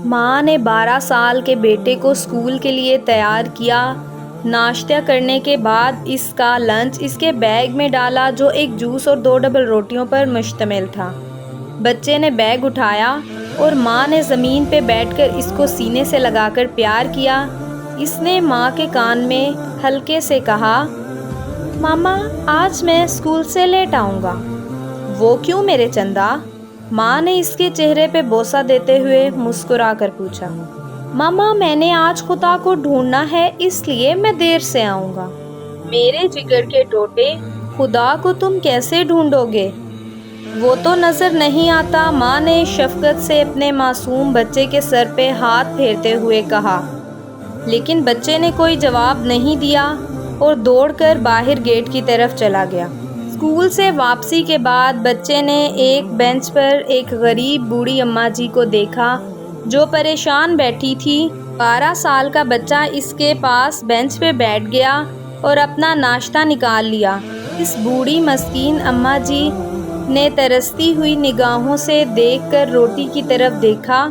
ماں نے 12 سال کے بیٹے کو اسکول کے لیے تیار کیا۔ ناشتہ کرنے کے بعد اس کا لنچ اس کے بیگ میں ڈالا جو ایک جوس اور 2 ڈبل روٹیوں پر مشتمل تھا۔ بچے نے بیگ اٹھایا اور ماں نے زمین پہ بیٹھ کر اس کو سینے سے لگا کر پیار کیا۔ اس نے ماں کے کان میں ہلکے سے کہا، ماما آج میں اسکول سے لیٹ آؤں گا۔ وہ کیوں میرے چندا؟ ماں نے اس کے چہرے پہ بوسہ دیتے ہوئے مسکرا کر پوچھا۔ ماما میں نے آج خدا کو ڈھونڈنا ہے اس لیے میں دیر سے آؤں گا۔ میرے جگر کے ٹوٹے، خدا کو تم کیسے ڈھونڈو گے؟ وہ تو نظر نہیں آتا، ماں نے شفقت سے اپنے معصوم بچے کے سر پہ ہاتھ پھیرتے ہوئے کہا۔ لیکن بچے نے کوئی جواب نہیں دیا اور دوڑ کر باہر گیٹ کی طرف چلا گیا۔ اسکول سے واپسی کے بعد بچے نے ایک بینچ پر ایک غریب بوڑھی اماں جی کو دیکھا جو پریشان بیٹھی تھی۔ 12 سال کا بچہ اس کے پاس بینچ پہ بیٹھ گیا اور اپنا ناشتہ نکال لیا۔ اس بوڑھی مسکین اماں جی نے ترستی ہوئی نگاہوں سے دیکھ کر روٹی کی طرف دیکھا۔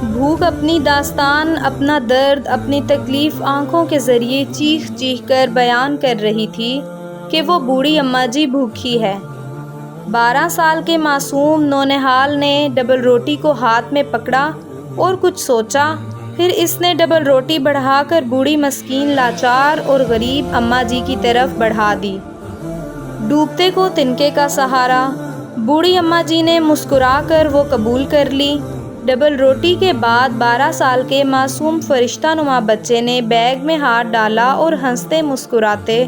بھوک اپنی داستان، اپنا درد، اپنی تکلیف آنکھوں کے ذریعے چیخ چیخ کر بیان کر رہی تھی کہ وہ بوڑھی اماں جی بھوکی ہے۔ 12 سال کے معصوم نونہال نے ڈبل روٹی کو ہاتھ میں پکڑا اور کچھ سوچا، پھر اس نے ڈبل روٹی بڑھا کر بوڑھی مسکین لاچار اور غریب اماں جی کی طرف بڑھا دی۔ ڈوبتے کو تنکے کا سہارا، بوڑھی اماں جی نے مسکرا کر وہ قبول کر لی۔ ڈبل روٹی کے بعد 12 سال کے معصوم فرشتہ نما بچے نے بیگ میں ہاتھ ڈالا اور ہنستے مسکراتے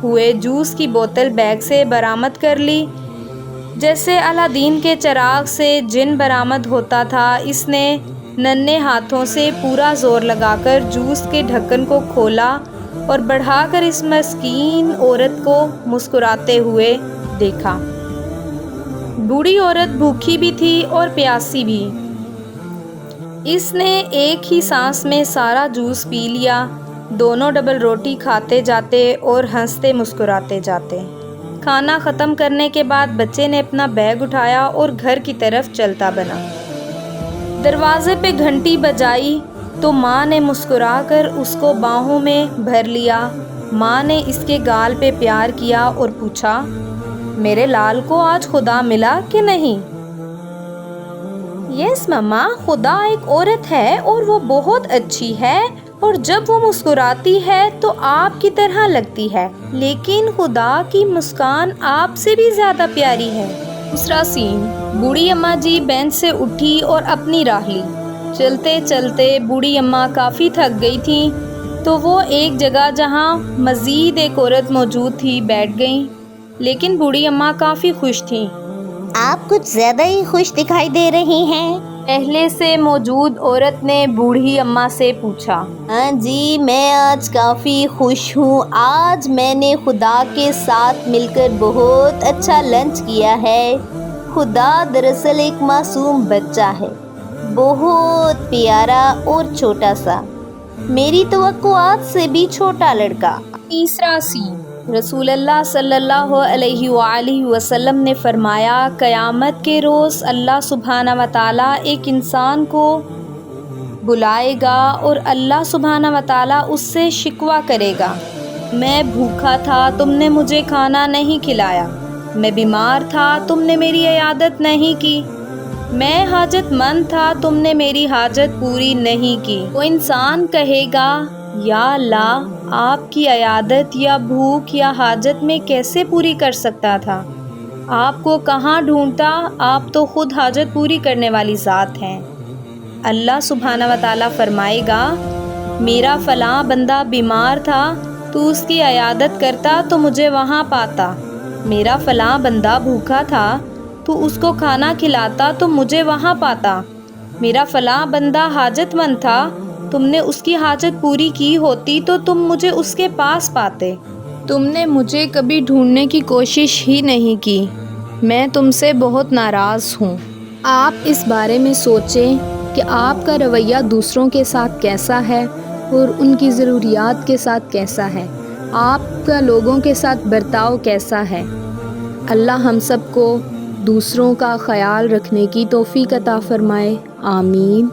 ہوئے جوس کی بوتل بیگ سے برآمد کر لی۔ جیسے الادین کے چراغ سے جن برآمد ہوتا تھا، اس نے ننھے ہاتھوں سے پورا زور لگا کر جوس کے ڈھکن کو کھولا اور بڑھا کر اس مسکین عورت کو مسکراتے ہوئے دیکھا۔ بوڑھی عورت بھوکی بھی تھی اور پیاسی بھی۔ اس نے ایک ہی سانس میں سارا جوس پی لیا۔ دونوں ڈبل روٹی کھاتے جاتے اور ہنستے مسکراتے جاتے۔ کھانا ختم کرنے کے بعد بچے نے اپنا بیگ اٹھایا اور گھر کی طرف چلتا بنا۔ دروازے پہ گھنٹی بجائی تو ماں نے مسکرا کر اس کو باہوں میں بھر لیا۔ ماں نے اس کے گال پہ پیار کیا اور پوچھا، میرے لال کو آج خدا ملا کہ نہیں؟ یس مما، خدا ایک عورت ہے اور وہ بہت اچھی ہے اور جب وہ مسکراتی ہے تو آپ کی طرح لگتی ہے، لیکن خدا کی مسکان آپ سے بھی زیادہ پیاری ہے۔ دوسرا سین، بوڑھی اماں جی بینچ سے اٹھی اور اپنی راہ لی۔ چلتے چلتے بوڑھی اماں کافی تھک گئی تھیں تو وہ ایک جگہ جہاں مزید ایک عورت موجود تھی بیٹھ گئیں، لیکن بوڑھی اماں کافی خوش تھیں۔ آپ کچھ زیادہ ہی خوش دکھائی دے رہی ہیں، پہلے سے موجود عورت نے بوڑھی اماں سے پوچھا۔ ہاں جی، میں آج کافی خوش ہوں۔ آج میں نے خدا کے ساتھ مل کر بہت اچھا لنچ کیا ہے۔ خدا دراصل ایک معصوم بچہ ہے، بہت پیارا اور چھوٹا سا، میری توقعات سے بھی چھوٹا لڑکا۔ تیسرا سین، رسول اللہ صلی اللہ علیہ وآلہ وسلم نے فرمایا، قیامت کے روز اللہ سبحانہ وتعالیٰ ایک انسان کو بلائے گا اور اللہ سبحانہ وتعالیٰ اس سے شکوہ کرے گا، میں بھوکا تھا، تم نے مجھے کھانا نہیں کھلایا، میں بیمار تھا، تم نے میری عیادت نہیں کی، میں حاجت مند تھا، تم نے میری حاجت پوری نہیں کی۔ وہ انسان کہے گا، یا اللہ، آپ کی عیادت یا بھوک یا حاجت میں کیسے پوری کر سکتا تھا؟ آپ کو کہاں ڈھونڈتا؟ آپ تو خود حاجت پوری کرنے والی ذات ہیں۔ اللہ سبحانہ وتعالیٰ فرمائے گا، میرا فلاں بندہ بیمار تھا، تو اس کی عیادت کرتا تو مجھے وہاں پاتا۔ میرا فلاں بندہ بھوکا تھا، تو اس کو کھانا کھلاتا تو مجھے وہاں پاتا۔ میرا فلاں بندہ حاجت مند تھا، تم نے اس کی حاجت پوری کی ہوتی تو تم مجھے اس کے پاس پاتے۔ تم نے مجھے کبھی ڈھونڈنے کی کوشش ہی نہیں کی، میں تم سے بہت ناراض ہوں۔ آپ اس بارے میں سوچیں کہ آپ کا رویہ دوسروں کے ساتھ کیسا ہے اور ان کی ضروریات کے ساتھ کیسا ہے، آپ کا لوگوں کے ساتھ برتاؤ کیسا ہے۔ اللہ ہم سب کو دوسروں کا خیال رکھنے کی توفیق عطا فرمائے، آمین۔